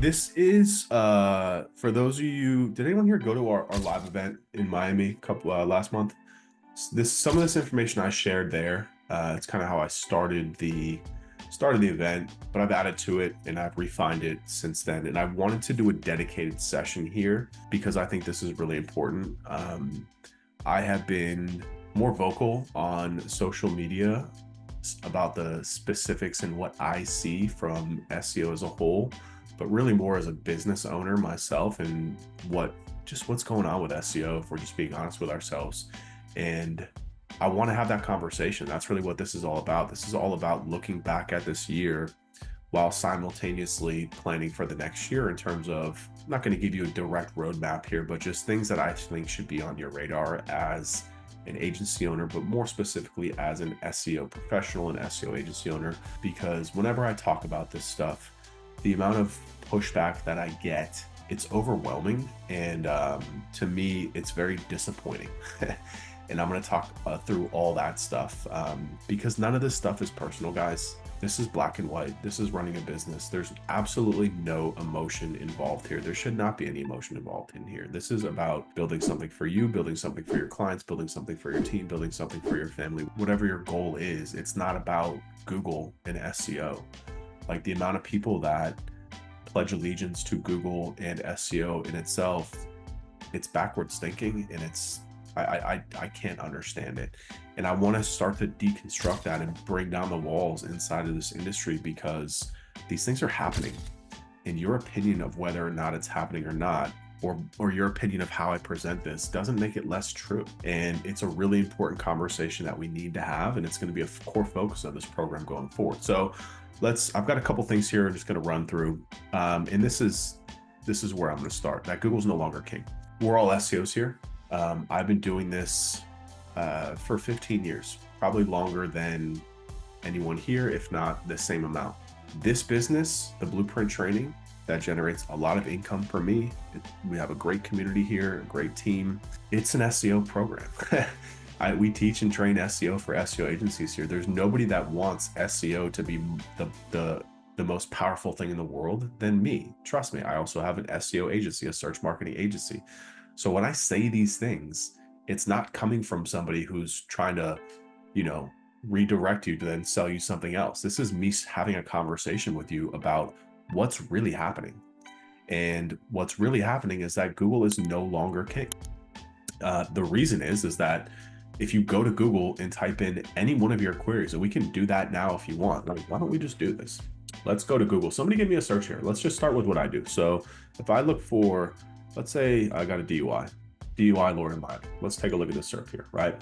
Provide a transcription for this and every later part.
This is for those of you, did anyone here go to our live event in Miami couple last month? Some of this information I shared there. It's kind of how I started the event, but I've added to it and I've refined it since then. And I wanted to do a dedicated session here because I think this is really important. I have been more vocal on social media about the specifics and what I see from SEO as a whole, but really more as a business owner myself and what's going on with SEO, if we're just being honest with ourselves. And I want to have that conversation. That's really what this is all about. This is all about looking back at this year while simultaneously planning for the next year in terms of, I'm not going to give you a direct roadmap here, but just things that I think should be on your radar as an agency owner, but more specifically as an SEO professional and SEO agency owner. Because whenever I talk about this stuff, the amount of pushback that I get, it's overwhelming. And to me, it's very disappointing. And I'm going to talk through all that stuff because none of this stuff is personal, guys. This is black and white. This is running a business. There's absolutely no emotion involved here. There should not be any emotion involved in here. This is about building something for you, building something for your clients, building something for your team, building something for your family, whatever your goal is. It's not about Google and SEO. Like the amount of people that pledge allegiance to Google and SEO in itself, it's backwards thinking, and I can't understand it. And I want to start to deconstruct that and bring down the walls inside of this industry because these things are happening. And your opinion of whether or not it's happening or not, or your opinion of how I present this doesn't make it less true. And it's a really important conversation that we need to have. And it's going to be a core focus of this program going forward. So I've got a couple things here I'm just going to run through. And this is where I'm going to start. That Google's no longer king. We're all SEOs here. I've been doing this for 15 years, probably longer than anyone here, if not the same amount. This business, the Blueprint Training, that generates a lot of income for me. We have a great community here, a great team. It's an SEO program. We teach and train SEO for SEO agencies here. There's nobody that wants SEO to be the most powerful thing in the world than me. Trust me, I also have an SEO agency, a search marketing agency. So when I say these things, it's not coming from somebody who's trying to, redirect you to then sell you something else. This is me having a conversation with you about what's really happening. And what's really happening is that Google is no longer king. The reason is that if you go to Google and type in any one of your queries, and we can do that now if you want, like, why don't we just do this? Let's go to Google. Somebody give me a search here. Let's just start with what I do. So if I look for, let's say I got a DUI Lord in Miami. Let's take a look at this search here, right?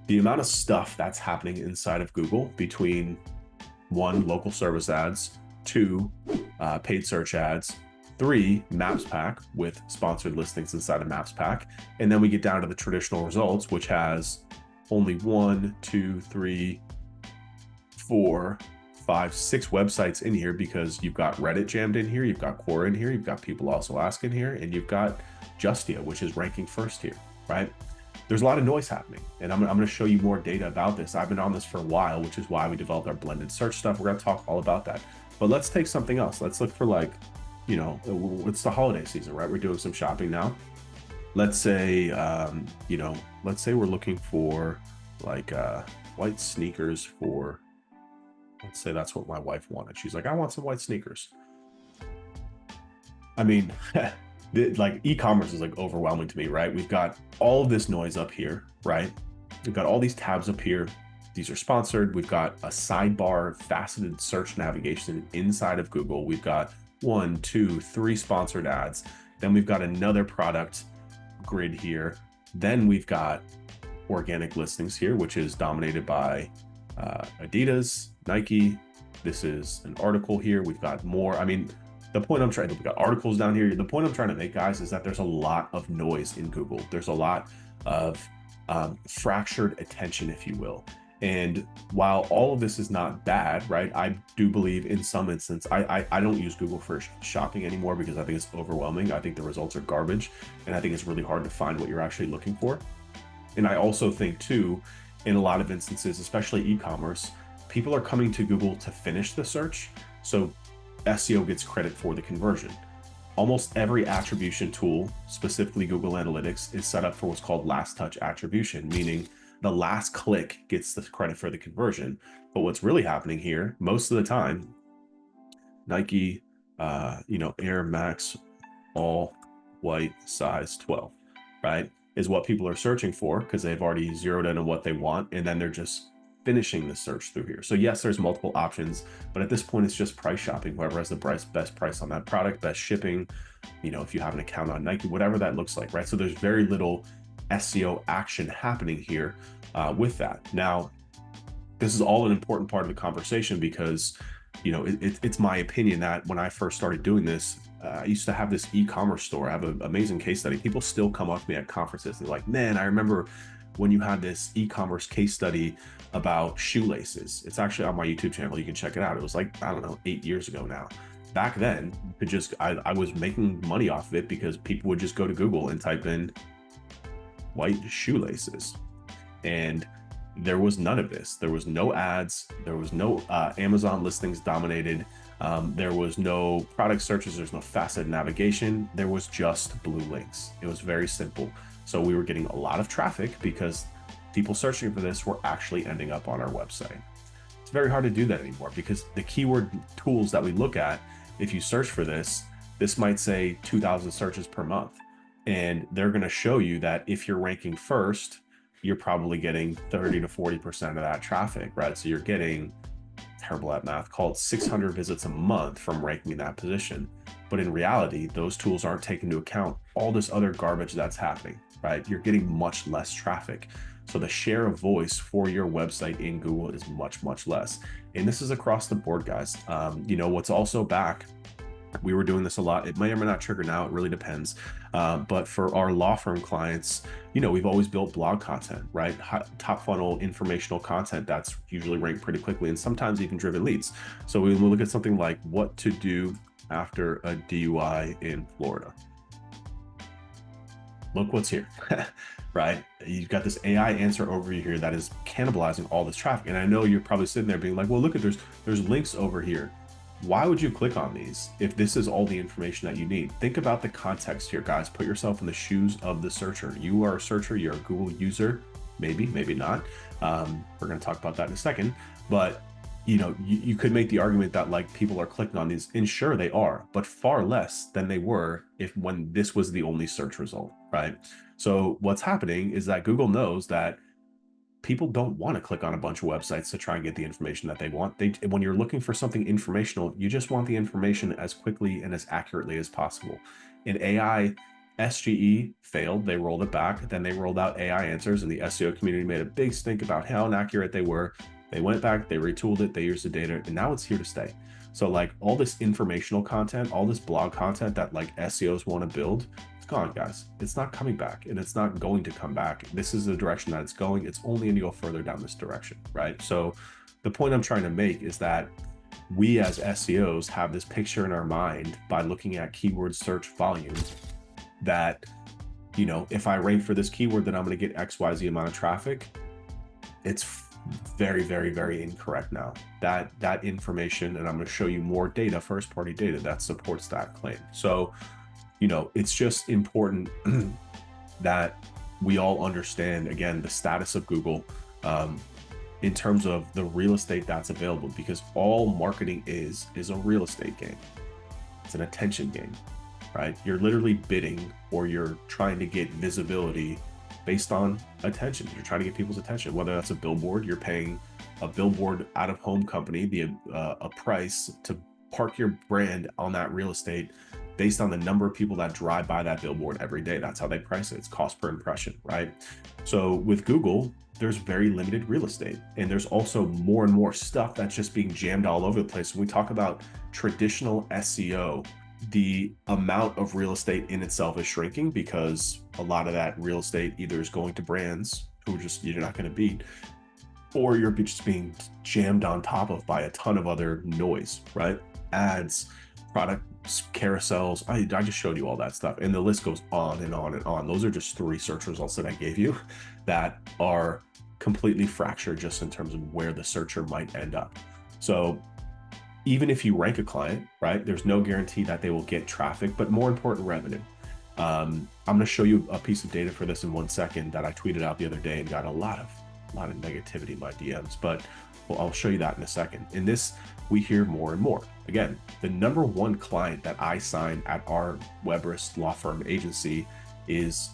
The amount of stuff that's happening inside of Google between 1, local service ads, 2, paid search ads, 3, Maps Pack with sponsored listings inside of Maps Pack. And then we get down to the traditional results, which has only 1, 2, 3, 4, 5, 6 websites in here because you've got Reddit jammed in here, you've got Quora in here, you've got people also asking here, and you've got Justia, which is ranking first here, right? There's a lot of noise happening, and I'm going to show you more data about this. I've been on this for a while, which is why we developed our blended search stuff. We're going to talk all about that. But let's take something else. Let's look for it's the holiday season, right? We're doing some shopping now. Let's say, let's say we're looking for white sneakers for, let's say that's what my wife wanted. She's like, I want some white sneakers. I mean, like e-commerce is like overwhelming to me, right? We've got all of this noise up here, right? We've got all these tabs up here. These are sponsored. We've got a sidebar faceted search navigation inside of Google. We've got 1, 2, 3 sponsored ads. Then we've got another product grid here. Then we've got organic listings here, which is dominated by Adidas, Nike. This is an article here. We've got more. I mean, we've got articles down here. The point I'm trying to make, guys, is that there's a lot of noise in Google. There's a lot of fractured attention, if you will. And while all of this is not bad, right? I do believe in some instance, I don't use Google for shopping anymore because I think it's overwhelming. I think the results are garbage. And I think it's really hard to find what you're actually looking for. And I also think too, in a lot of instances, especially e-commerce, people are coming to Google to finish the search. So SEO gets credit for the conversion. Almost every attribution tool, specifically Google Analytics, is set up for what's called last touch attribution, meaning the last click gets the credit for the conversion. But what's really happening here, most of the time, Nike, Air Max, all white, size 12, right, is what people are searching for because they've already zeroed in on what they want, and then they're just finishing the search through here. So yes, there's multiple options, but at this point, it's just price shopping. Whoever has the best price on that product, best shipping, if you have an account on Nike, whatever that looks like, right? So there's very little SEO action happening here with that. Now, this is all an important part of the conversation because, it's my opinion that when I first started doing this, I used to have this e-commerce store. I have an amazing case study. People still come up to me at conferences. They're like, man, I remember when you had this e-commerce case study about shoelaces. It's actually on my YouTube channel. You can check it out. It was like, I don't know, 8 years ago now. Back then, I was making money off of it because people would just go to Google and type in white shoelaces. And there was none of this. There was no ads. There was no Amazon listings dominated. There was no product searches. There's no faceted navigation. There was just blue links. It was very simple. So we were getting a lot of traffic because people searching for this were actually ending up on our website. It's very hard to do that anymore because the keyword tools that we look at, if you search for this might say 2,000 searches per month. And they're going to show you that if you're ranking first, you're probably getting 30 to 40% of that traffic, right? So you're getting, terrible at math, called 600 visits a month from ranking in that position. But in reality, those tools aren't taking into account all this other garbage that's happening, right? You're getting much less traffic. So the share of voice for your website in Google is much, much less. And this is across the board, guys. What's also back, we were doing this a lot. It may or may not trigger now. It really depends. But for our law firm clients, we've always built blog content, right? Top funnel informational content that's usually ranked pretty quickly and sometimes even driven leads. So we will look at something like what to do after a DUI in Florida. Look what's here, right? You've got this AI answer overview here that is cannibalizing all this traffic. And I know you're probably sitting there being like, well, look at, there's links over here. Why would you click on these if this is all the information that you need? Think about the context here, guys. Put yourself in the shoes of the searcher. You are a searcher, you're a Google user, maybe not. We're going to talk about that in a second, but you could make the argument that like people are clicking on these, and sure they are, but far less than they were when this was the only search result, right? So what's happening is that Google knows that people don't want to click on a bunch of websites to try and get the information that they want. When you're looking for something informational, you just want the information as quickly and as accurately as possible. In AI, SGE failed. They rolled it back. Then they rolled out AI answers, and the SEO community made a big stink about how inaccurate they were. They went back, they retooled it, they used the data, and now it's here to stay. So like all this informational content, all this blog content that like SEOs want to build, gone, guys. It's not coming back, and it's not going to come back. This is the direction that it's going. It's only going to go further down this direction, right? So the point I'm trying to make is that we as SEOs have this picture in our mind by looking at keyword search volume that, if I rank for this keyword, then I'm going to get XYZ amount of traffic. It's very, very, very incorrect now. That information, and I'm going to show you more data, first party data that supports that claim. So it's just important that we all understand, again, the status of Google in terms of the real estate that's available, because all marketing is a real estate game. It's an attention game, right? You're literally bidding, or you're trying to get visibility based on attention. You're trying to get people's attention, whether that's a billboard. You're paying a billboard out of home company a price to park your brand on that real estate based on the number of people that drive by that billboard every day. That's how they price it. It's cost per impression, right? So with Google, there's very limited real estate, and there's also more and more stuff that's just being jammed all over the place. When we talk about traditional SEO, the amount of real estate in itself is shrinking because a lot of that real estate either is going to brands who you're not going to beat, or you're just being jammed on top of by a ton of other noise, right? Ads, product carousels. I just showed you all that stuff, and the list goes on and on and on. Those are just 3 search results that I gave you that are completely fractured just in terms of where the searcher might end up. So even if you rank a client, right, there's no guarantee that they will get traffic, but more important, revenue. I'm going to show you a piece of data for this in 1 second that I tweeted out the other day and got a lot of negativity in my DMs, but well, I'll show you that in a second. In this, we hear more and more. Again, the number one client that I sign at our Weberist law firm agency is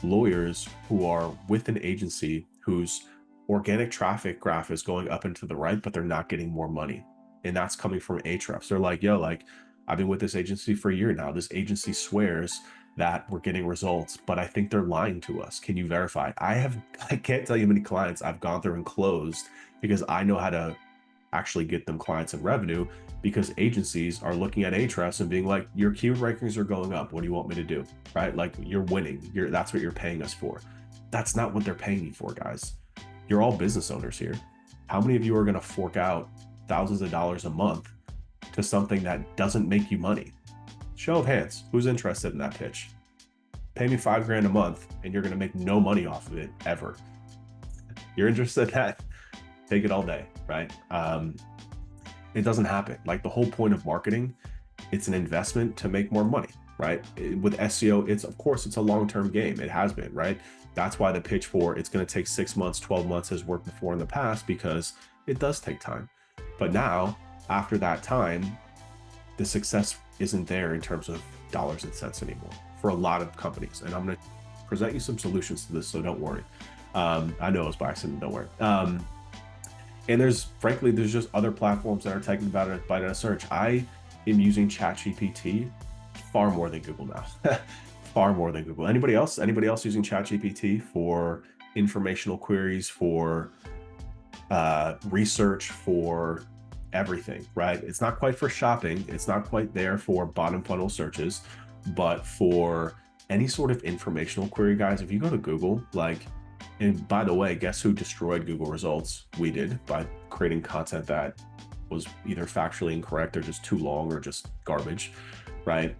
lawyers who are with an agency whose organic traffic graph is going up and to the right, but they're not getting more money. And that's coming from Ahrefs. They're like, yo, like, I've been with this agency for a year now. This agency swears that we're getting results, but I think they're lying to us. Can you verify? I can't tell you how many clients I've gone through and closed because I know how to actually get them clients and revenue, because agencies are looking at Ahrefs and being like, your keyword rankings are going up. What do you want me to do? Right? Like, you're winning. That's what you're paying us for. That's not what they're paying you for, guys. You're all business owners here. How many of you are going to fork out thousands of dollars a month to something that doesn't make you money? Show of hands. Who's interested in that pitch? Pay me $5 grand a month and you're going to make no money off of it ever. You're interested in that? Take it all day, right? It doesn't happen. Like, the whole point of marketing, it's an investment to make more money, right? With SEO, of course, it's a long-term game. It has been, right? That's why the pitch for it's going to take 6 months, 12 months has worked before in the past, because it does take time. But now, after that time, the success isn't there in terms of dollars and cents anymore for a lot of companies. And I'm going to present you some solutions to this, so don't worry. I know it was by accident, don't worry. And frankly, there's just other platforms that are taking about a bite out of search. I am using ChatGPT far more than Google now. Far more than Google. Anybody else using ChatGPT for informational queries, for research, for everything, right? It's not quite for shopping. It's not quite there for bottom funnel searches, but for any sort of informational query, guys, if you go to Google, like, and by the way, guess who destroyed Google results? We did, by creating content that was either factually incorrect or just too long or just garbage, right?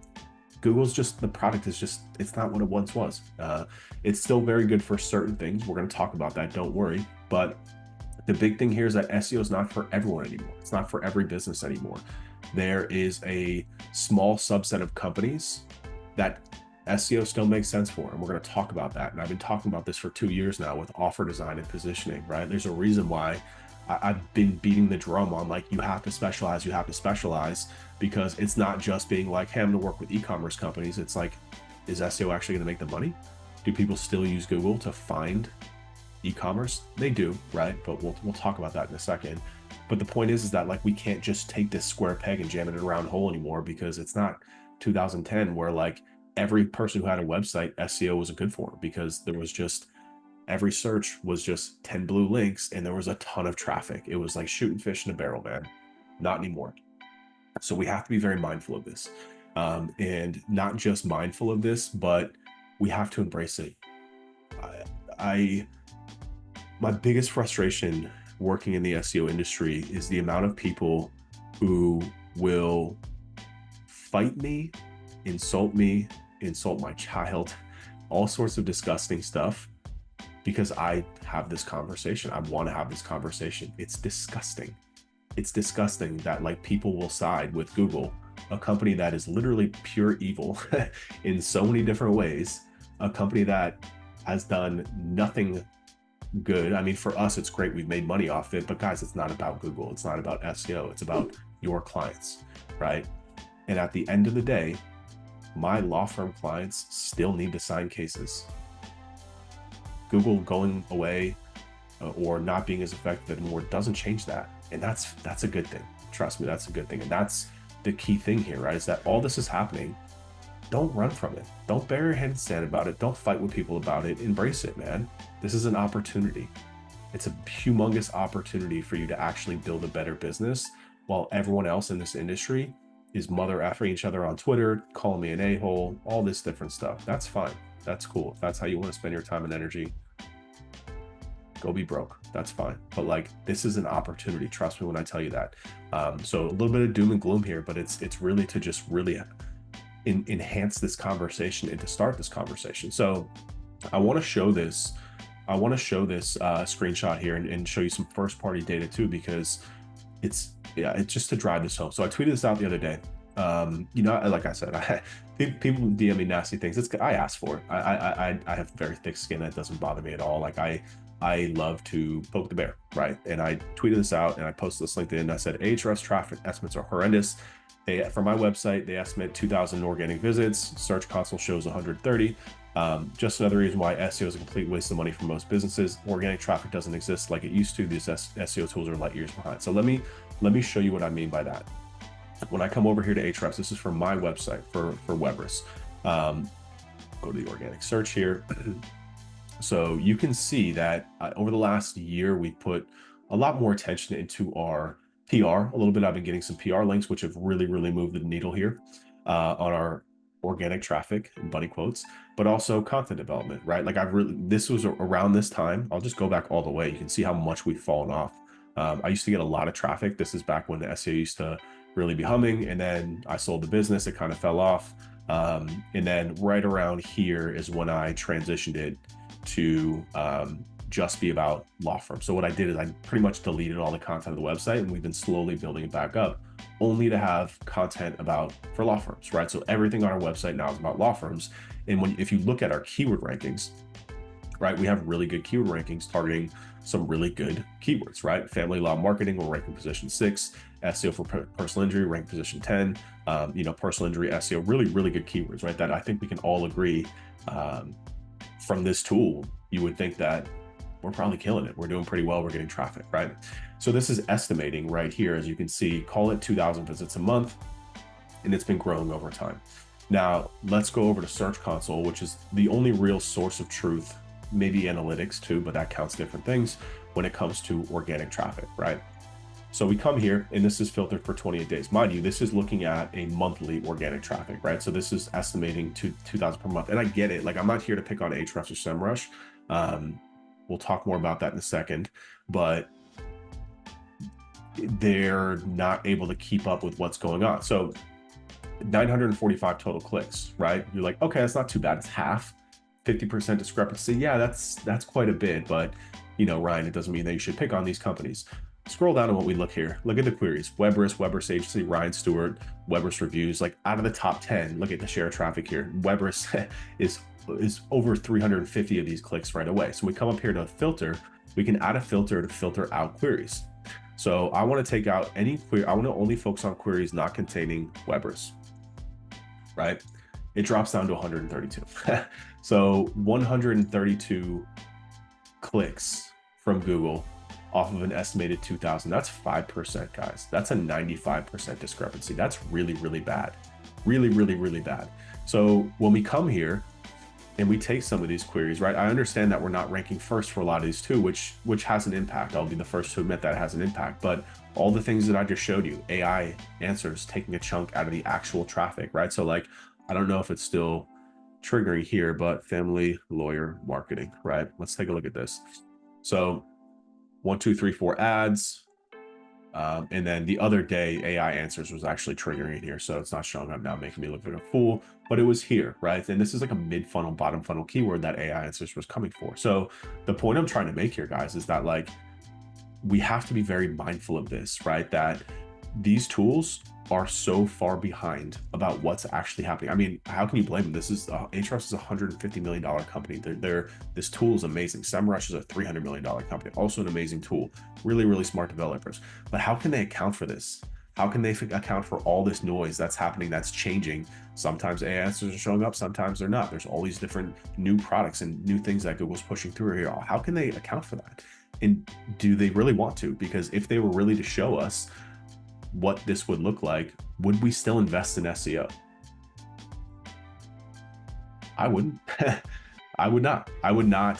Google's just, the product is just, it's not what it once was. It's still very good for certain things. We're going to talk about that, don't worry. But the big thing here is that SEO is not for everyone anymore. It's not for every business anymore. There is a small subset of companies that SEO still makes sense for, and we're going to talk about that. And I've been talking about this for 2 years now with offer design and positioning, right? There's a reason why I've been beating the drum on, like, you have to specialize, because it's not just being like, hey, I'm going to work with e-commerce companies. It's like, is SEO actually going to make the money? Do people still use Google to find e-commerce? They do, right? But we'll talk about that in a second. But the point is that, like, we can't just take this square peg and jam it in a round hole anymore, because it's not 2010 where, like, every person who had a website, SEO wasn't good for, because there was just, every search was just 10 blue links and there was a ton of traffic. It was like shooting fish in a barrel, man. Not anymore. So we have to be very mindful of this. And not just mindful of this, but we have to embrace it. My biggest frustration working in the SEO industry is the amount of people who will fight me, insult my child, all sorts of disgusting stuff, because I have this conversation. I want to have this conversation. It's disgusting. It's disgusting that, like, people will side with Google, a company that is literally pure evil in so many different ways, a company that has done nothing good. I mean, for us, it's great. We've made money off it, but guys, it's not about Google. It's not about SEO. It's about your clients, right? And at the end of the day, my law firm clients still need to sign cases. Google going away or not being as effective anymore doesn't change that. And that's a good thing. Trust me, that's a good thing. And that's the key thing here, right? Is that all this is happening. Don't run from it. Don't bury your head in sand about it. Don't fight with people about it. Embrace it, man. This is an opportunity. It's a humongous opportunity for you to actually build a better business, while everyone else in this industry is mother effing each other on Twitter, calling me an a-hole, all this different stuff. That's fine. That's cool. If that's how you want to spend your time and energy, go be broke. That's fine. But, like, this is an opportunity. Trust me when I tell you that. So a little bit of doom and gloom here, but it's really to just really enhance this conversation and to start this conversation. So I want to show this. screenshot here and show you some first party data too, because yeah, it's just to drive this home. So I tweeted this out the other day. You know, like I said, people DM me nasty things. I asked for it. I have very thick skin. That doesn't bother me at all. Like I love to poke the bear, right? And I tweeted this out and I posted this LinkedIn and I said, Ahrefs traffic estimates are horrendous. For my website, they estimate 2,000 organic visits. Search Console shows 130. Just another reason why SEO is a complete waste of money for most businesses. Organic traffic doesn't exist like it used to. These SEO tools are light years behind. So let me show you what I mean by that. When I come over here to Ahrefs, this is for my website for Weber's. Go to the organic search here. So you can see that over the last year, we put a lot more attention into our PR. A little bit, I've been getting some PR links, which have really moved the needle here on our organic traffic, in bunny quotes, but also content development, right? Like this was around this time. I'll just go back all the way. You can see how much we've fallen off. I used to get a lot of traffic. This is back when the SEO used to really be humming, and then I sold the business. It kind of fell off. And then right around here is when I transitioned it to just be about law firms. So what I did is I pretty much deleted all the content of the website, and we've been slowly building it back up, only to have content for law firms, right? So everything on our website now is about law firms. And if you look at our keyword rankings, right, we have really good keyword rankings targeting some really good keywords, right? Family law marketing, we're ranking position 6. SEO for personal injury, ranked position 10. You know, personal injury SEO, really good keywords, right? That I think we can all agree from this tool, you would think that we're probably killing it. We're doing pretty well. We're getting traffic, right? So this is estimating right here, as you can see, call it 2,000 visits a month, and it's been growing over time. Now let's go over to Search Console, which is the only real source of truth, maybe analytics too, but that counts different things when it comes to organic traffic, right? So we come here, and this is filtered for 28 days. Mind you, this is looking at a monthly organic traffic, right? So this is estimating 2,000 per month. And I get it. Like, I'm not here to pick on Ahrefs or SEMrush. We'll talk more about that in a second, but they're not able to keep up with what's going on. So 945 total clicks, right? You're like, okay, that's not too bad. It's half, 50% discrepancy. Yeah, that's quite a bit, but you know, Ryan, it doesn't mean that you should pick on these companies. Scroll down to what we look here. Look at the queries. Weber's Agency, Ryan Stewart, Weber's Reviews. Like, out of the top 10, look at the share traffic here. Weber's is over 350 of these clicks right away. So we come up here to filter. We can add a filter to filter out queries. So I want to take out any query. I want to only focus on queries not containing Weber's, right? It drops down to 132. So 132 clicks from Google off of an estimated 2,000. That's 5%, guys. That's a 95% discrepancy. That's really bad. Really bad. So when we come here and we take some of these queries, right? I understand that we're not ranking first for a lot of these too, which has an impact. I'll be the first to admit that it has an impact, but all the things that I just showed you, AI answers taking a chunk out of the actual traffic, right? So like, I don't know if it's still triggering here, but family lawyer marketing, right? Let's take a look at this. So 1, 2, 3, 4 ads. And then the other day, AI answers was actually triggering here. So it's not showing up now, making me look like a fool, but it was here, right? And this is like a mid-funnel, bottom funnel keyword that AI answers was coming for. So the point I'm trying to make here, guys, is that like, we have to be very mindful of this, right? That these tools are so far behind about what's actually happening. I mean, how can you blame them? This is Ahrefs is a $150 million company. This tool is amazing. SEMrush is a $300 million company, also an amazing tool. Really smart developers. But how can they account for this? How can they account for all this noise that's happening, that's changing? Sometimes AI answers are showing up, sometimes they're not. There's all these different new products and new things that Google's pushing through here. How can they account for that? And do they really want to? Because if they were really to show us what this would look like, would we still invest in SEO? I wouldn't. I would not.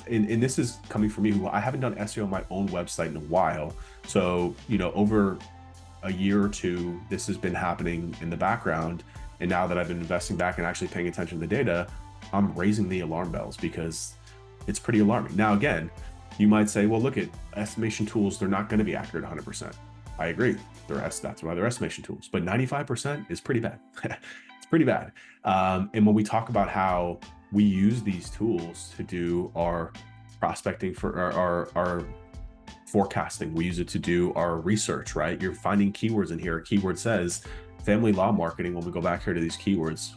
And this is coming from me, who I haven't done SEO on my own website in a while. So, you know, over a year or two, this has been happening in the background. And now that I've been investing back and actually paying attention to the data, I'm raising the alarm bells because it's pretty alarming. Now, again, you might say, well, look at estimation tools. They're not going to be accurate 100%. I agree. That's why they're estimation tools, but 95% is pretty bad. It's pretty bad. And when we talk about how we use these tools to do our prospecting for our Forecasting, we use it to do our research, right? You're finding keywords in here. A keyword says family law marketing. When we go back here to these keywords,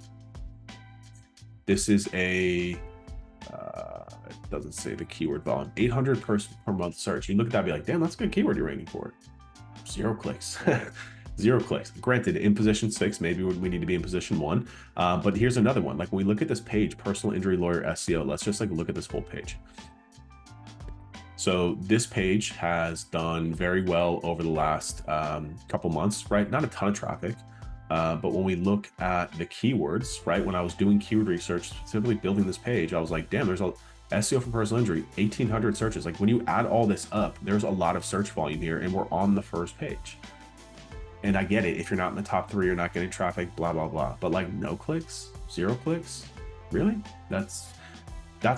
this is a, it doesn't say the keyword volume, 800 per month search. You look at that and be like, damn, that's a good keyword you're ranking for. 0 clicks. 0 clicks. Granted, in position 6, maybe we need to be in position 1. But here's another one. Like when we look at this page, personal injury lawyer SEO, let's just like look at this whole page. So this page has done very well over the last couple months, right? Not a ton of traffic, but when we look at the keywords, right? When I was doing keyword research, specifically building this page, I was like, damn, there's a SEO for personal injury, 1,800 searches. Like when you add all this up, there's a lot of search volume here, and we're on the first page. And I get it. If you're not in the top 3, you're not getting traffic, blah, blah, blah. But like no clicks, 0 clicks, really? That's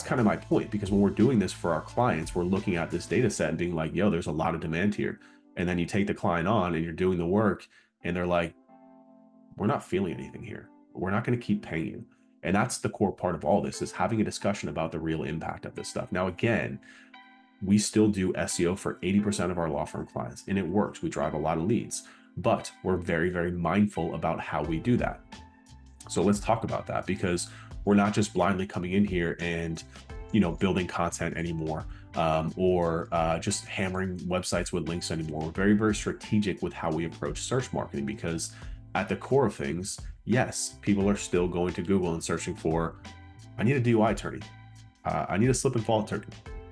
kind of my point, because when we're doing this for our clients, we're looking at this data set and being like, yo, there's a lot of demand here. And then you take the client on and you're doing the work and they're like, we're not feeling anything here. We're not going to keep paying you. And that's the core part of all this, is having a discussion about the real impact of this stuff. Now, again, we still do SEO for 80% of our law firm clients, and it works. We drive a lot of leads, but we're very, very mindful about how we do that. So let's talk about that, because we're not just blindly coming in here and, building content anymore, or just hammering websites with links anymore. We're very, very strategic with how we approach search marketing, because at the core of things, yes, people are still going to Google and searching for, I need a DUI attorney. I need a slip and fall attorney.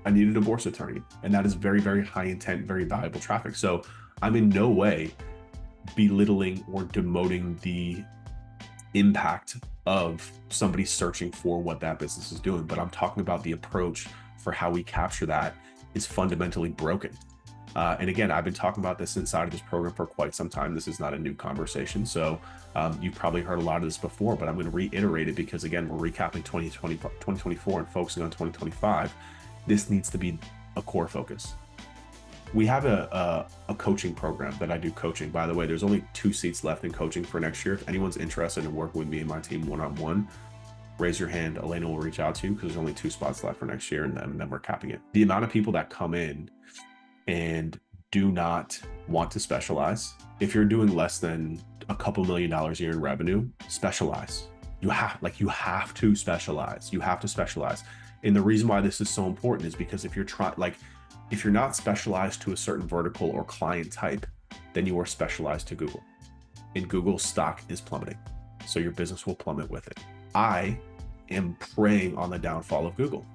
I need a divorce attorney. And that is very, very high intent, very valuable traffic. So I'm in no way belittling or demoting the impact of somebody searching for what that business is doing, but I'm talking about the approach for how we capture that is fundamentally broken. And again, I've been talking about this inside of this program for quite some time. This is not a new conversation. So you've probably heard a lot of this before, but I'm going to reiterate it, because again, we're recapping 2024 and focusing on 2025. This needs to be a core focus. We have a coaching program that I do coaching. By the way, there's only 2 seats left in coaching for next year. If anyone's interested in working with me and my team one-on-one, raise your hand. Elena will reach out to you, because there's only 2 spots left for next year, and then we're capping it. The amount of people that come in and do not want to specialize, if you're doing less than a couple $1 million a year in revenue, specialize. You have to specialize. You have to specialize. And the reason why this is so important is because if you're not specialized to a certain vertical or client type, then you are specialized to Google. And Google's stock is plummeting. So your business will plummet with it. I am preying on the downfall of Google.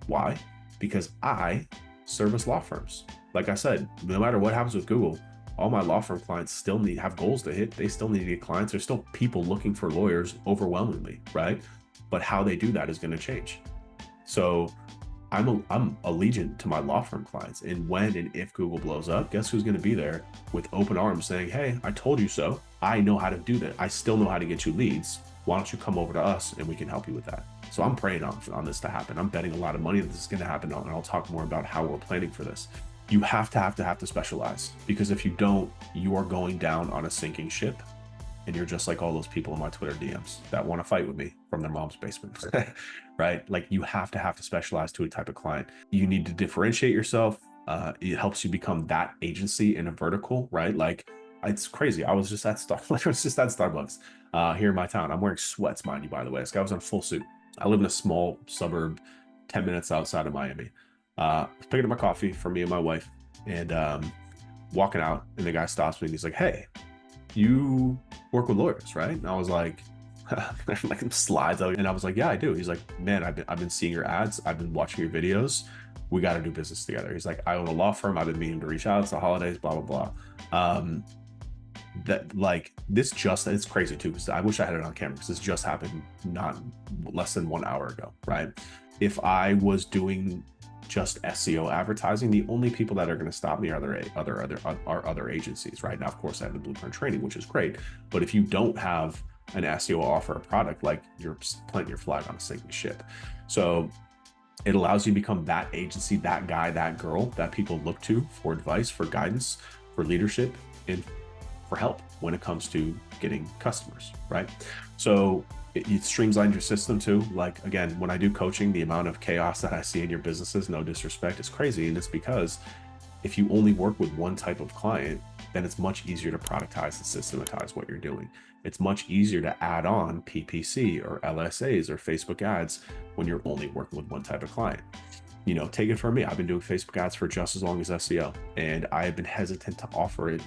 Why? Because I service law firms. Like I said, no matter what happens with Google, all my law firm clients still have goals to hit. They still need to get clients. There's still people looking for lawyers overwhelmingly, right? But how they do that is going to change. So I'm allegiant to my law firm clients. And when and if Google blows up, guess who's going to be there with open arms saying, hey, I told you so. I know how to do that. I still know how to get you leads. Why don't you come over to us and we can help you with that? So I'm praying on this to happen. I'm betting a lot of money that this is going to happen, and I'll talk more about how we're planning for this. You have to specialize, because if you don't, you are going down on a sinking ship. And you're just like all those people in my Twitter DMs that want to fight with me from their mom's basement, right? Like you have to specialize to a type of client. You need to differentiate yourself. It helps you become that agency in a vertical, right? Like it's crazy. I was just at Starbucks here in my town. I'm wearing sweats, mind you, by the way. This guy was in full suit. I live in a small suburb, 10 minutes outside of Miami. Picking up my coffee for me and my wife, and walking out, and the guy stops me and he's like, hey, you work with lawyers, right? And I was like, like slides out, and I was like, yeah, I do. He's like, man, I've been seeing your ads, I've been watching your videos, we got to do business together. He's like, I own a law firm, I've been meaning to reach out, it's the holidays, blah blah blah. That like this it's crazy too, because I wish I had it on camera, because this just happened not less than 1 hour ago, right? If I was doing just SEO advertising, the only people that are going to stop me are other agencies, right? Now, of course, I have the Blueprint training, which is great. But if you don't have an SEO offer, a product, like you're planting your flag on a sinking ship. So it allows you to become that agency, that guy, that girl that people look to for advice, for guidance, for leadership, and for help when it comes to getting customers, right? So it streamlines your system too. Like, again, when I do coaching, the amount of chaos that I see in your businesses, no disrespect, is crazy. And it's because If you only work with one type of client, then it's much easier to productize and systematize what you're doing. It's much easier to add on PPC or LSAs or Facebook ads when you're only working with one type of client. You know, take it from me. I've been doing Facebook ads for just as long as SEO, and I have been hesitant to offer it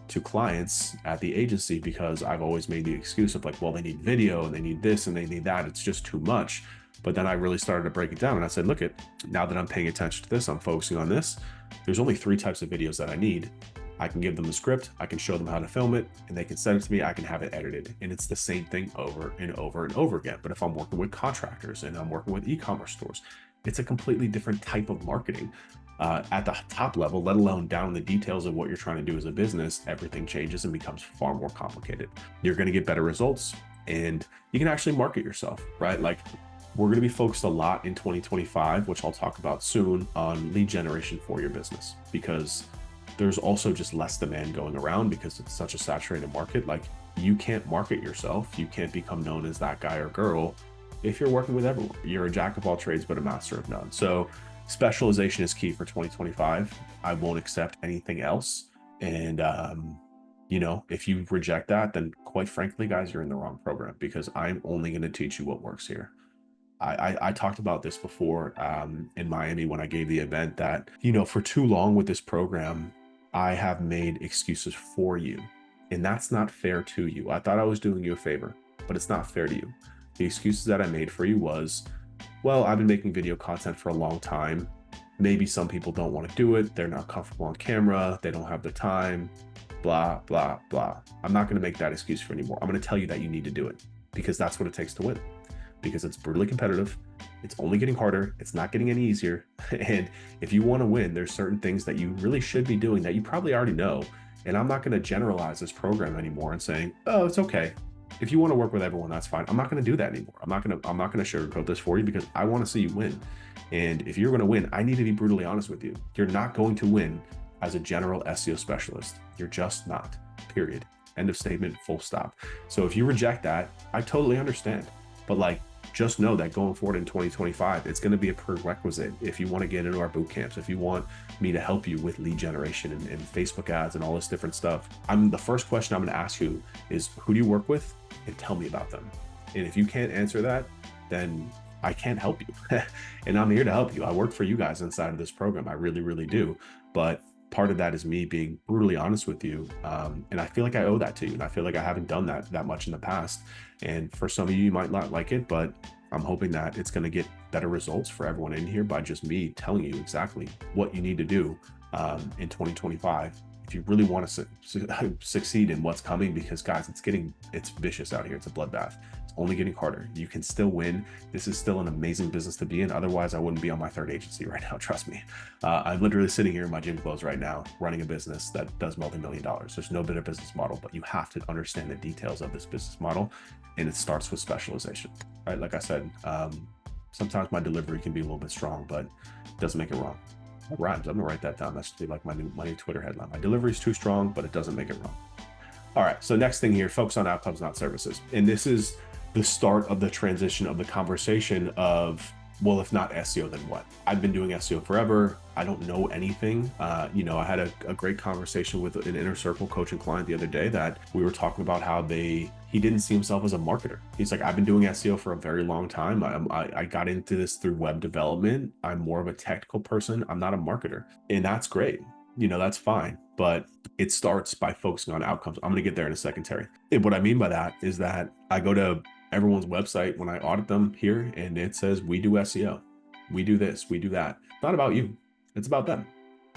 to clients at the agency because I've always made the excuse of like, well, they need video and they need this and they need that. It's just too much. But then I really started to break it down and I said, look, now that I'm paying attention to this, I'm focusing on this. There's only 3 types of videos that I need. I can give them the script, I can show them how to film it, and they can send it to me, I can have it edited. And it's the same thing over and over and over again. But if I'm working with contractors and I'm working with e-commerce stores, it's a completely different type of marketing. At the top level, let alone down in the details of what you're trying to do as a business, everything changes and becomes far more complicated. You're going to get better results and you can actually market yourself, right? Like, we're going to be focused a lot in 2025, which I'll talk about soon, on lead generation for your business, because there's also just less demand going around because it's such a saturated market. Like, you can't market yourself. You can't become known as that guy or girl if you're working with everyone. You're a jack of all trades, but a master of none. So specialization is key for 2025. I won't accept anything else. And, you know, if you reject that, then quite frankly, guys, you're in the wrong program, because I'm only going to teach you what works here. I talked about this before in Miami when I gave the event that, you know, for too long with this program, I have made excuses for you. And that's not fair to you. I thought I was doing you a favor, but it's not fair to you. The excuses that I made for you was, well, I've been making video content for a long time. Maybe some people don't want to do it. They're not comfortable on camera. They don't have the time, blah, blah, blah. I'm not going to make that excuse for anymore. I'm going to tell you that you need to do it, because that's what it takes to win. Because it's brutally competitive. It's only getting harder. It's not getting any easier. And if you want to win, there's certain things that you really should be doing that you probably already know. And I'm not going to generalize this program anymore and saying, oh, it's okay. If you want to work with everyone, that's fine. I'm not going to do that anymore. I'm not going to sugarcoat this for you, because I want to see you win. And if you're going to win, I need to be brutally honest with you. You're not going to win as a general SEO specialist. You're just not, period. End of statement, full stop. So if you reject that, I totally understand. But like, just know that going forward in 2025, it's going to be a prerequisite if you want to get into our boot camps, if you want me to help you with lead generation and Facebook ads and all this different stuff. The first question I'm going to ask you is, who do you work with? And tell me about them. And if you can't answer that, then I can't help you. And I'm here to help you. I work for you guys inside of this program. I really, really do. But part of that is me being brutally honest with you. And I feel like I owe that to you. And I feel like I haven't done that much in the past. And for some of you, you might not like it, but I'm hoping that it's going to get better results for everyone in here by just me telling you exactly what you need to do in 2025. If you really want to succeed in what's coming, because guys, it's vicious out here. It's a bloodbath. It's only getting harder. You can still win. This is still an amazing business to be in. Otherwise, I wouldn't be on my 3rd agency right now. Trust me. I'm literally sitting here in my gym clothes right now, running a business that does multi-million dollars. There's no better business model, but you have to understand the details of this business model. And it starts with specialization, right? Like I said, sometimes my delivery can be a little bit strong, but it doesn't make it wrong. It rhymes. I'm gonna write that down. That should be like my new Twitter headline. My delivery is too strong, but it doesn't make it wrong. All right. So next thing here, focus on outcomes, not services. And this is the start of the transition of the conversation of, well, if not SEO, then what? I've been doing SEO forever. I don't know anything. You know, I had a great conversation with an inner circle coaching client the other day that we were talking about how he didn't see himself as a marketer. He's like, I've been doing SEO for a very long time. I got into this through web development. I'm more of a technical person. I'm not a marketer. And that's great. You know, that's fine. But it starts by focusing on outcomes. I'm going to get there in a second, Terry. And what I mean by that is that I go to everyone's website when I audit them here, and it says, we do SEO. We do this, we do that. It's not about you. It's about them.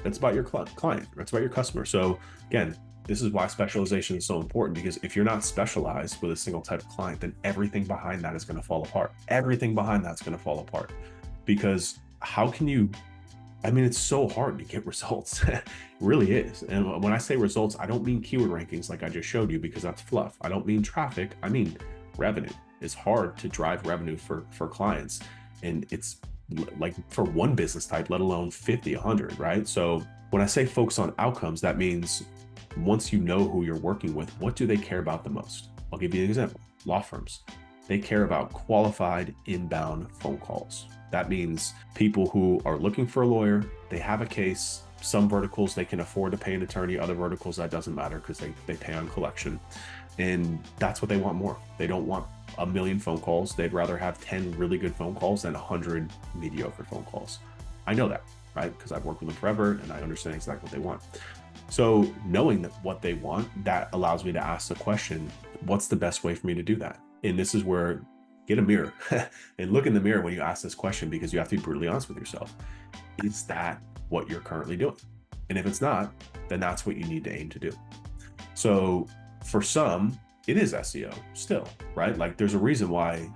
It's about your client. It's about your customer. So again, this is why specialization is so important, because if you're not specialized with a single type of client, then everything behind that is going to fall apart. Everything behind that's going to fall apart, because how can you, I mean, it's so hard to get results. It really is. And when I say results, I don't mean keyword rankings like I just showed you, because that's fluff. I don't mean traffic. I mean revenue. It's hard to drive revenue for clients. And it's like for one business type, let alone 50, 100, right? So when I say focus on outcomes, that means once you know who you're working with, what do they care about the most? I'll give you an example. Law firms. They care about qualified inbound phone calls. That means people who are looking for a lawyer, they have a case, Some verticals, they can afford to pay an attorney. Other verticals, that doesn't matter because they pay on collection. And that's what they want more. They don't want a million phone calls. They'd rather have 10 really good phone calls than 100 mediocre phone calls. I know that, right? Because I've worked with them forever and I understand exactly what they want. So knowing that what they want, that allows me to ask the question, what's the best way for me to do that? And this is where get a mirror and look in the mirror when you ask this question, because you have to be brutally honest with yourself. Is that what you're currently doing? And if it's not, then that's what you need to aim to do. So for some, it is SEO still, right? Like there's a reason why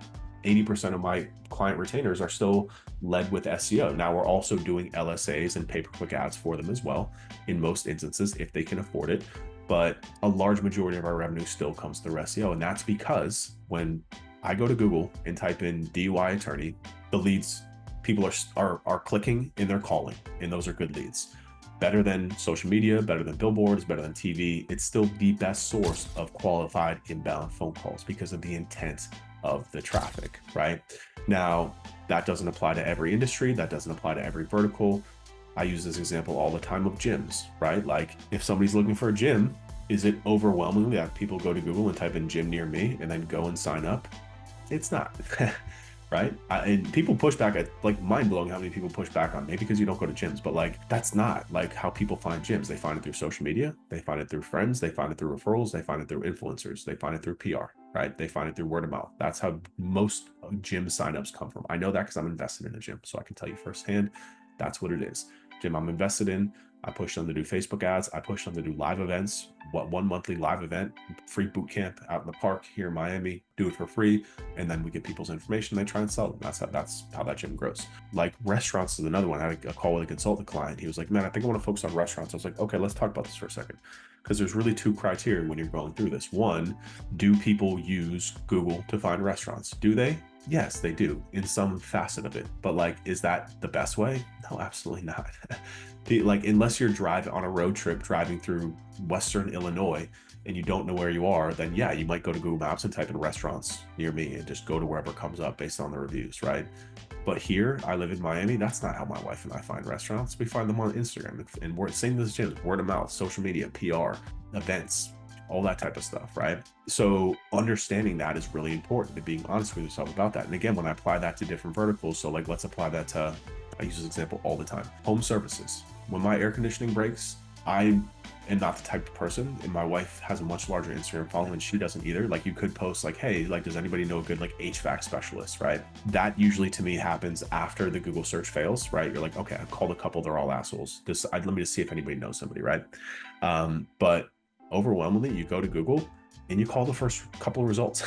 80% of my client retainers are still led with SEO. Now we're also doing LSAs and pay-per-click ads for them as well, in most instances, if they can afford it. But a large majority of our revenue still comes through SEO. And that's because when I go to Google and type in DUI attorney, the leads, people are clicking and they're calling, and those are good leads. Better than social media, better than billboards, better than TV. It's still the best source of qualified inbound phone calls because of the intent of the traffic, right? Now, that doesn't apply to every industry. That doesn't apply to every vertical. I use this example all the time of gyms, right? Like if somebody's looking for a gym, is it overwhelmingly that people go to Google and type in gym near me and then go and sign up? It's not. Right? And people push back at, like, mind-blowing how many people push back on, maybe because you don't go to gyms, but like, that's not like how people find gyms. They find it through social media. They find it through friends. They find it through referrals. They find it through influencers. They find it through PR, right? They find it through word of mouth. That's how most gym signups come from. I know that because I'm invested in a gym. So I can tell you firsthand, that's what it is. Gym I'm invested in. I push them to do Facebook ads. I push them to do live events. One monthly live event, free boot camp out in the park here in Miami, do it for free. And then we get people's information. They try and sell them. That's how that gym grows. Like restaurants is another one. I had a call with a consultant client. He was like, man, I think I want to focus on restaurants. I was like, okay, let's talk about this for a second. Because there's really two criteria when you're going through this. One, do people use Google to find restaurants? Do they? Yes, they do in some facet of it. But like, is that the best way? No, absolutely not. Like, unless you're driving on a road trip, driving through Western Illinois and you don't know where you are, then yeah, you might go to Google Maps and type in restaurants near me and just go to wherever comes up based on the reviews, right? But here, I live in Miami. That's not how my wife and I find restaurants. We find them on Instagram and we're same as gyms, word of mouth, social media, PR, events, all that type of stuff, right? So understanding that is really important, and being honest with yourself about that. And again, when I apply that to different verticals, so like let's apply that to, I use this example all the time, home services. When my air conditioning breaks, I am not the type of person, and my wife has a much larger Instagram following and she doesn't either. Like you could post like, hey, like, does anybody know a good like HVAC specialist, right? That usually to me happens after the Google search fails, right? You're like, okay, I called a couple, they're all assholes. Let me just see if anybody knows somebody, right? But overwhelmingly, you go to Google and you call the first couple of results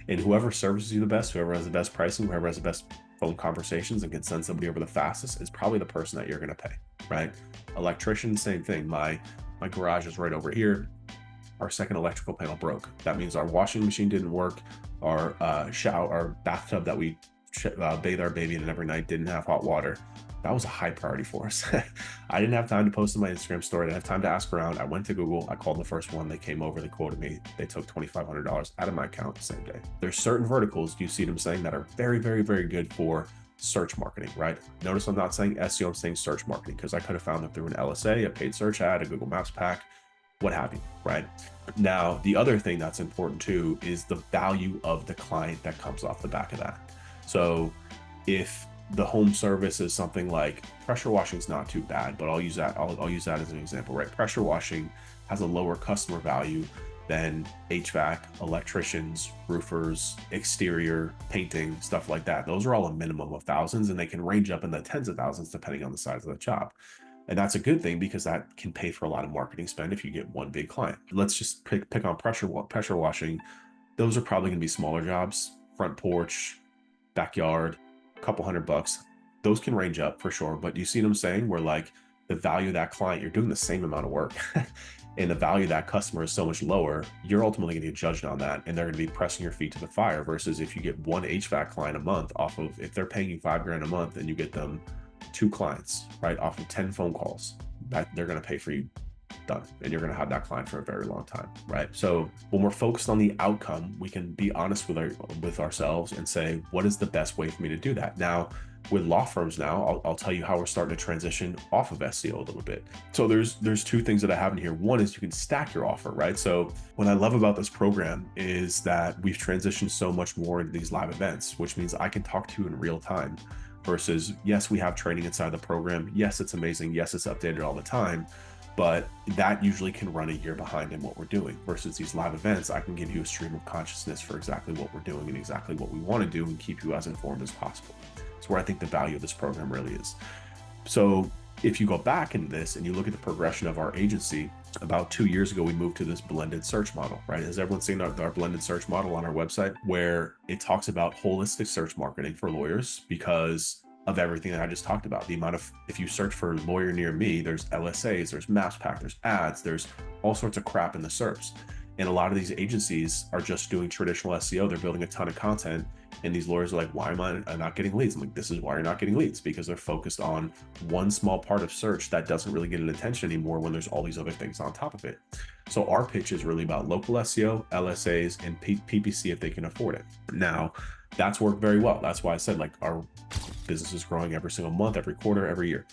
and whoever services you the best, whoever has the best pricing, whoever has the best phone conversations and can send somebody over the fastest is probably the person that you're going to pay, right? Electrician, same thing. My garage is right over here. Our second electrical panel broke. That means our washing machine didn't work. Our our bathtub that we bathe our baby in every night didn't have hot water. That was a high priority for us. I didn't have time to post in my Instagram story. I didn't have time to ask around. I went to Google. I called the first one. They came over. They quoted me. They took $2,500 out of my account the same day. There's certain verticals, you see them saying, that are very, very, very good for search marketing, right? Notice I'm not saying SEO, I'm saying search marketing, because I could have found them through an LSA, a paid search ad, a Google Maps pack, what have you, right? Now, the other thing that's important too is the value of the client that comes off the back of that. So if the home service is something like pressure washing is not too bad, but I'll use that as an example, right? Pressure washing has a lower customer value than HVAC, electricians, roofers, exterior painting, stuff like that. Those are all a minimum of thousands, and they can range up in the tens of thousands depending on the size of the job. And that's a good thing because that can pay for a lot of marketing spend if you get one big client. Let's just pick on pressure washing. Those are probably going to be smaller jobs, front porch, backyard, a couple $100. Those can range up for sure. But you see what I'm saying? Where like the value of that client, you're doing the same amount of work and the value of that customer is so much lower, you're ultimately going to get judged on that. And they're going to be pressing your feet to the fire versus if you get one HVAC client a month off of, if they're paying you $5,000 a month and you get them 2 clients, right, off of 10 phone calls, that they're going to pay for you done. And you're going to have that client for a very long time, right? So when we're focused on the outcome, we can be honest with ourselves and say, what is the best way for me to do that? Now, with law firms now, I'll tell you how we're starting to transition off of SEO a little bit. So there's two things that I have in here. One is you can stack your offer, right? So what I love about this program is that we've transitioned so much more into these live events, which means I can talk to you in real time versus, yes, we have training inside the program. Yes, it's amazing. Yes, it's updated all the time, but that usually can run a year behind in what we're doing versus these live events. I can give you a stream of consciousness for exactly what we're doing and exactly what we want to do and keep you as informed as possible. It's where I think the value of this program really is. So if you go back into this and you look at the progression of our agency, about 2 years ago, we moved to this blended search model, right? Has everyone seen our blended search model on our website where it talks about holistic search marketing for lawyers because of everything that I just talked about? The amount of, if you search for lawyer near me, there's LSAs, there's maps pack, there's ads, there's all sorts of crap in the SERPs. And a lot of these agencies are just doing traditional SEO. They're building a ton of content. And these lawyers are like, why am I not getting leads? I'm like, this is why you're not getting leads, because they're focused on one small part of search that doesn't really get an attention anymore when there's all these other things on top of it. So our pitch is really about local SEO, LSAs, and PPC if they can afford it. Now, that's worked very well. That's why I said, like, our business is growing every single month, every quarter, every year.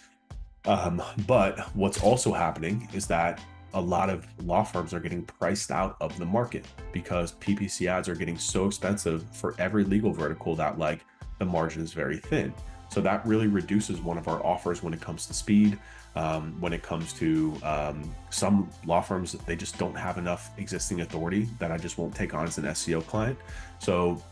But what's also happening is that a lot of law firms are getting priced out of the market because PPC ads are getting so expensive for every legal vertical that, like, the margin is very thin. So that really reduces one of our offers when it comes to speed. When it comes to some law firms, they just don't have enough existing authority that I just won't take on as an SEO client. So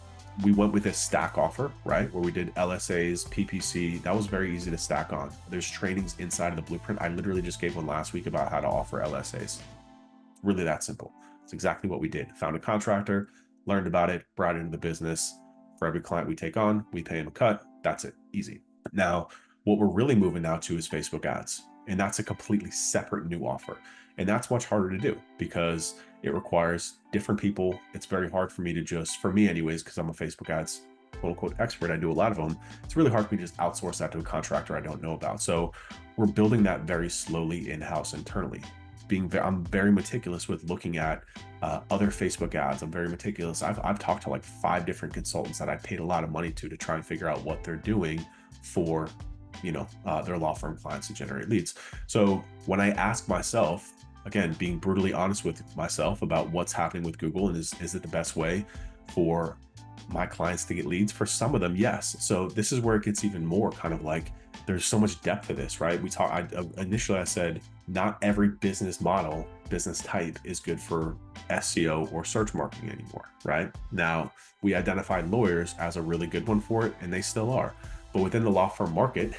we went with a stack offer, right? Where we did LSAs, PPC. That was very easy to stack on. There's trainings inside of the blueprint. I literally just gave one last week about how to offer LSAs. Really that simple. It's exactly what we did. Found a contractor, learned about it, brought it into the business. For every client we take on, we pay him a cut. That's it. Easy. Now, what we're really moving now to is Facebook ads. And that's a completely separate new offer. And that's much harder to do because it requires different people. It's very hard for me to just, for me anyways, because I'm a Facebook ads quote unquote expert, I do a lot of them. It's really hard for me to just outsource that to a contractor I don't know about. So we're building that very slowly in-house internally. I'm very meticulous with looking at other Facebook ads. I'm very meticulous. I've talked to like 5 different consultants that I paid a lot of money to try and figure out what they're doing for, their law firm clients to generate leads. So when I ask myself, again, being brutally honest with myself about what's happening with Google and is it the best way for my clients to get leads? For some of them, yes. So this is where it gets even more kind of like, there's so much depth to this, right? Initially I said, not every business model, business type is good for SEO or search marketing anymore, right? Now, we identified lawyers as a really good one for it, and they still are. But within the law firm market,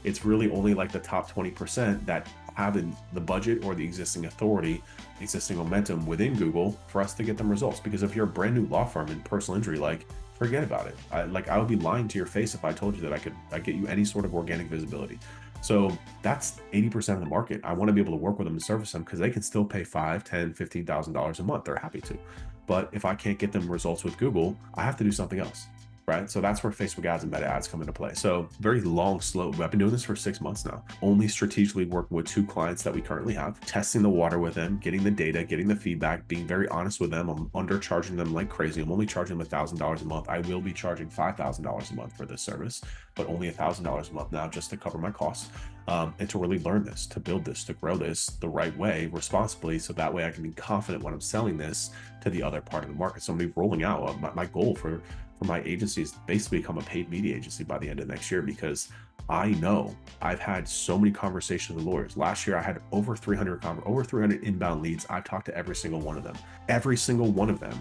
it's really only like the top 20% that have the budget or the existing authority, existing momentum within Google for us to get them results. Because if you're a brand new law firm in personal injury, like, forget about it. I would be lying to your face if I told you that I get you any sort of organic visibility. So that's 80% of the market. I want to be able to work with them and service them because they can still pay $5,000, $10,000, $15,000 a month. They're happy to. But if I can't get them results with Google, I have to do something else. Right? So that's where Facebook ads and meta ads come into play. So very long, slow. I've been doing this for 6 months now, only strategically working with 2 clients that we currently have, testing the water with them, getting the data, getting the feedback, being very honest with them. I'm undercharging them like crazy. I'm only charging them $1,000 a month. I will be charging $5,000 a month for this service, but only $1,000 a month now just to cover my costs. And to really learn this, to build this, to grow this the right way, responsibly, so that way I can be confident when I'm selling this to the other part of the market. So I'm going to be rolling out my goal for my agency is to basically become a paid media agency by the end of next year, because I know I've had so many conversations with lawyers. Last year, I had over 300 inbound leads. I've talked to every single one of them. Every single one of them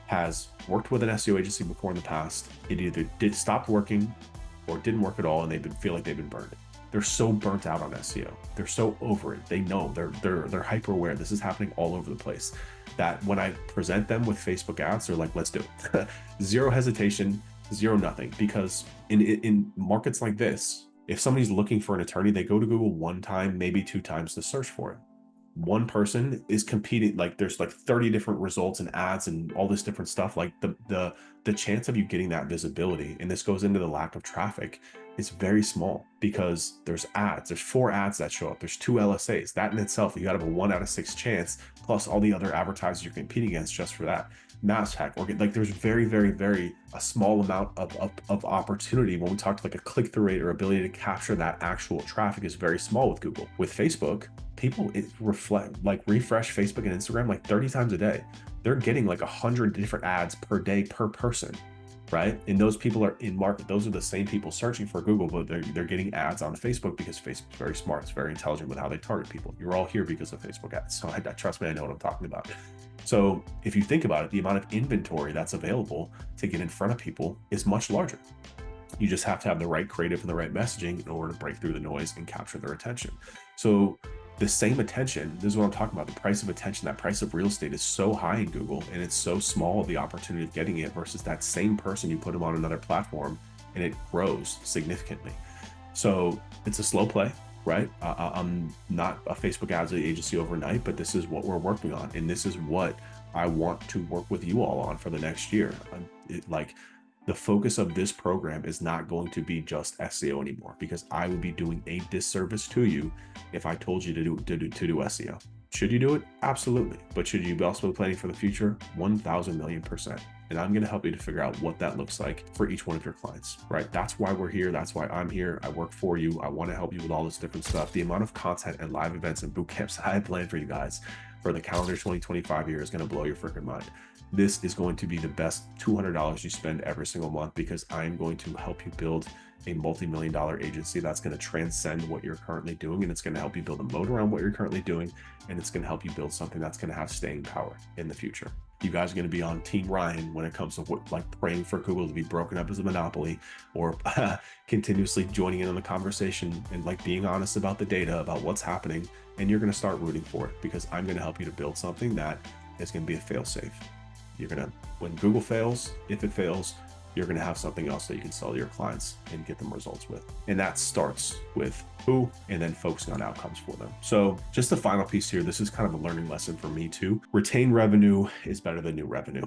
has worked with an SEO agency before in the past. It either stopped working or didn't work at all, and feel like they've been burned. They're so burnt out on SEO. They're so over it. They know they're hyper aware. This is happening all over the place. That when I present them with Facebook ads, they're like, let's do it. Zero hesitation, zero nothing. Because in markets like this, if somebody's looking for an attorney, they go to Google 1 time, maybe 2 times to search for it. one person is competing, like there's like 30 different results and ads and all this different stuff. Like the chance of you getting that visibility, and this goes into the lack of traffic, is very small because there's ads. There's 4 ads that show up. There's 2 LSAs. That in itself, you got to have a 1 out of 6 chance, plus all the other advertisers you're competing against just for that. Mass hack, or like there's very a small amount of opportunity. When we talk to like a click-through rate or ability to capture that actual traffic is very small with Google. With Facebook, people refresh Facebook and Instagram like 30 times a day. They're getting like 100 different ads per day per person, right? And those people are in market. Those are the same people searching for Google, but they're getting ads on Facebook because Facebook's very smart. It's very intelligent with how they target people. You're all here because of Facebook ads. So trust me, I know what I'm talking about. So if you think about it, the amount of inventory that's available to get in front of people is much larger. You just have to have the right creative and the right messaging in order to break through the noise and capture their attention. So the same attention, this is what I'm talking about, the price of attention, that price of real estate is so high in Google, and it's so small, the opportunity of getting it, versus that same person, you put them on another platform and it grows significantly. So it's a slow play, right? I'm not a Facebook ads agency overnight, but this is what we're working on. And this is what I want to work with you all on for the next year. The focus of this program is not going to be just SEO anymore, because I would be doing a disservice to you if I told you to do SEO. Should you do it? Absolutely. But should you be also planning for the future? 1,000 million %. And I'm going to help you to figure out what that looks like for each one of your clients, right? That's why we're here. That's why I'm here. I work for you. I want to help you with all this different stuff. The amount of content and live events and boot camps I have planned for you guys for the calendar 2025 year is going to blow your freaking mind. This is going to be the best $200 you spend every single month, because I'm going to help you build a multi-million-dollar agency that's going to transcend what you're currently doing, and it's going to help you build a moat around what you're currently doing, and it's going to help you build something that's going to have staying power in the future. You guys are going to be on Team Ryan when it comes to like praying for Google to be broken up as a monopoly, or continuously joining in on the conversation and like being honest about the data, about what's happening, and you're going to start rooting for it, because I'm going to help you to build something that is going to be a fail-safe. You're going to, when Google fails, if it fails, you're going to have something else that you can sell to your clients and get them results with. And that starts with who, and then focusing on outcomes for them. So just the final piece here, this is kind of a learning lesson for me too. Retained revenue is better than new revenue.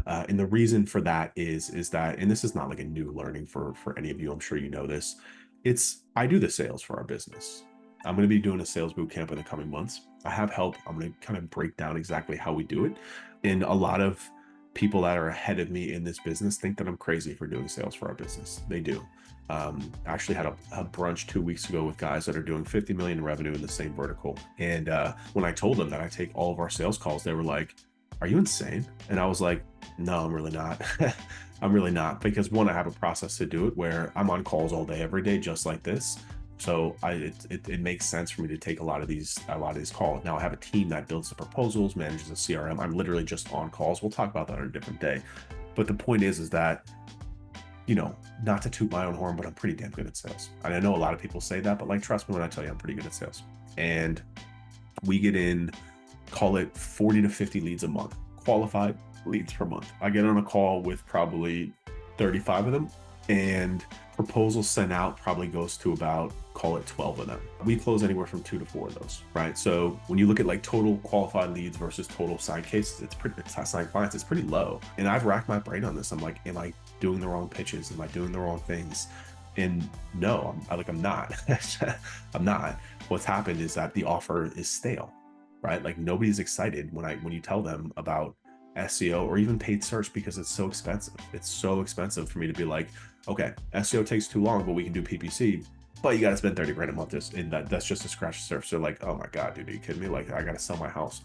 And the reason for that is that, and this is not like a new learning for any of you, I'm sure you know this, I do the sales for our business. I'm going to be doing a sales boot camp in the coming months. I have help. I'm going to kind of break down exactly how we do it. And a lot of people that are ahead of me in this business think that I'm crazy for doing sales for our business. They do. Actually had a brunch 2 weeks ago with guys that are doing 50 million in revenue in the same vertical. And when I told them that I take all of our sales calls, they were like, "Are you insane?" And I was like, "No, I'm really not." I'm really not, because one, I have a process to do it where I'm on calls all day, every day, just like this. So it makes sense for me to take a lot of these calls. Now I have a team that builds the proposals, manages the CRM. I'm literally just on calls. We'll talk about that on a different day. But the point is that, you know, not to toot my own horn, but I'm pretty damn good at sales. And I know a lot of people say that, but like, trust me when I tell you, I'm pretty good at sales. And we get in, call it 40 to 50 leads a month, qualified leads per month. I get on a call with probably 35 of them, and proposals sent out probably goes to about, call it 12 of them. We close anywhere from 2 to 4 of those, right? So when you look at like total qualified leads versus total signed cases, signed clients, it's pretty low. And I've racked my brain on this. I'm like, am I doing the wrong pitches? Am I doing the wrong things? And no, I'm not. I'm not. What's happened is that the offer is stale, right? Like nobody's excited when you tell them about SEO or even paid search, because it's so expensive. It's so expensive for me to be like, okay, SEO takes too long, but we can do PPC, but you got to spend 30 grand a month, and that's just to scratch the surface. They're like, oh my God, dude, are you kidding me? Like, I got to sell my house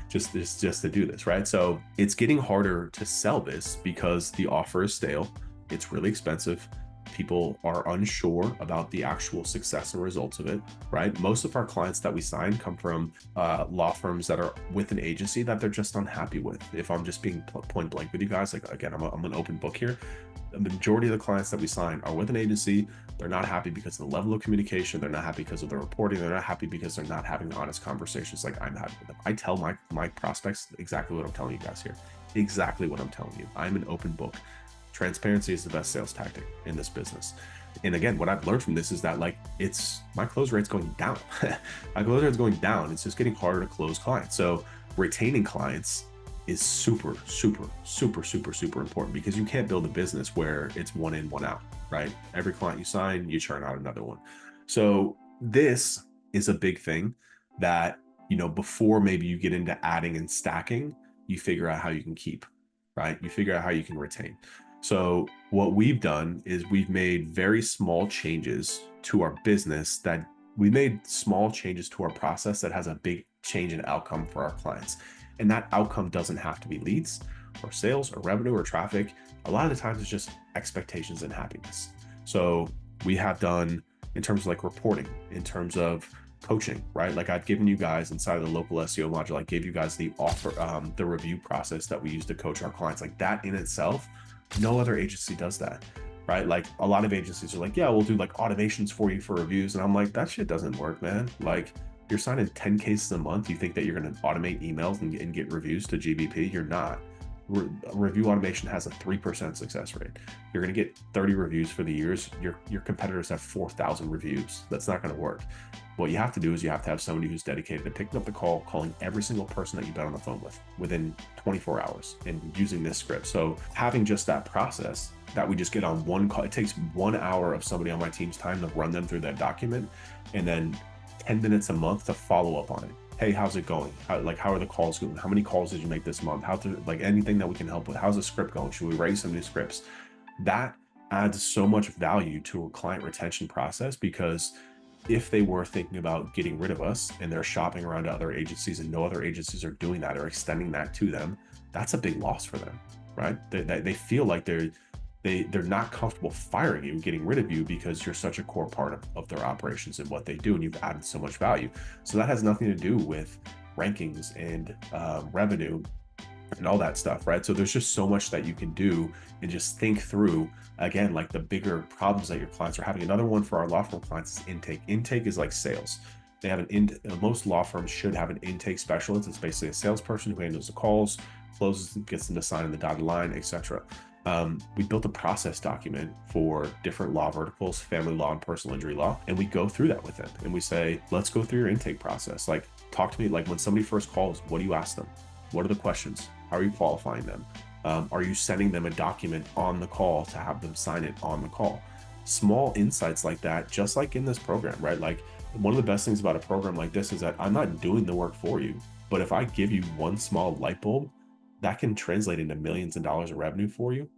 just to do this, right? So it's getting harder to sell this because the offer is stale. It's really expensive. People are unsure about the actual success and results of it, right? Most of our clients that we sign come from law firms that are with an agency that they're just unhappy with. If I'm just being point blank with you guys, like, again, I'm an open book here. The majority of the clients that we sign are with an agency. They're not happy because of the level of communication. They're not happy because of the reporting. They're not happy because they're not having honest conversations like I'm having with them. I tell my prospects exactly what I'm telling you guys here. Exactly what I'm telling you. I'm an open book. Transparency is the best sales tactic in this business. And again, what I've learned from this is that like my close rate's going down. My close rate's going down. It's just getting harder to close clients. So retaining clients is super important, because you can't build a business where it's one in, one out, right? Every client you sign, you churn out another one. So this is a big thing that, before maybe you get into adding and stacking, you figure out how you can keep, right? You figure out how you can retain. So what we've done is we've made very small changes to our business we made small changes to our process that has a big change in outcome for our clients. And that outcome doesn't have to be leads or sales or revenue or traffic. A lot of the times it's just expectations and happiness. So we have done, in terms of like reporting, in terms of coaching, right? Like I've given you guys inside of the local SEO module, I gave you guys the the review process that we use to coach our clients. Like that in itself, no other agency does that, right? Like a lot of agencies are like, yeah, we'll do like automations for you for reviews. And I'm like, that shit doesn't work, man. Like you're signing 10 cases a month. You think that you're going to automate emails and get reviews to GBP? You're not. Review automation has a 3% success rate. You're going to get 30 reviews for the years. Your competitors have 4,000 reviews. That's not going to work. What you have to do is you have to have somebody who's dedicated to picking up the call, calling every single person that you've been on the phone with within 24 hours and using this script. So having just that process that we just get on one call, it takes 1 hour of somebody on my team's time to run them through that document, and then 10 minutes a month to follow up on it. Hey, how's it going? How are the calls going? How many calls did you make this month? Anything that we can help with. How's the script going? Should we write some new scripts? That adds so much value to a client retention process, because if they were thinking about getting rid of us and they're shopping around to other agencies and no other agencies are doing that or extending that to them, that's a big loss for them, right? They feel like they're not comfortable firing you, getting rid of you, because you're such a core part of their operations and what they do, and you've added so much value. So that has nothing to do with rankings and revenue and all that stuff, right? So there's just so much that you can do, and just think through, again, like the bigger problems that your clients are having. Another one for our law firm clients is intake. Intake is like sales. They have most law firms should have an intake specialist. It's basically a salesperson who handles the calls, closes, gets them to sign in the dotted line, etc. We built a process document for different law verticals, family law and personal injury law, and we go through that with it. And we say, let's go through your intake process. Like, talk to me. Like when somebody first calls, what do you ask them? What are the questions? How are you qualifying them? Are you sending them a document on the call to have them sign it on the call? Small insights like that, just like in this program, right? Like one of the best things about a program like this is that I'm not doing the work for you, but if I give you one small light bulb, that can translate into millions of dollars of revenue for you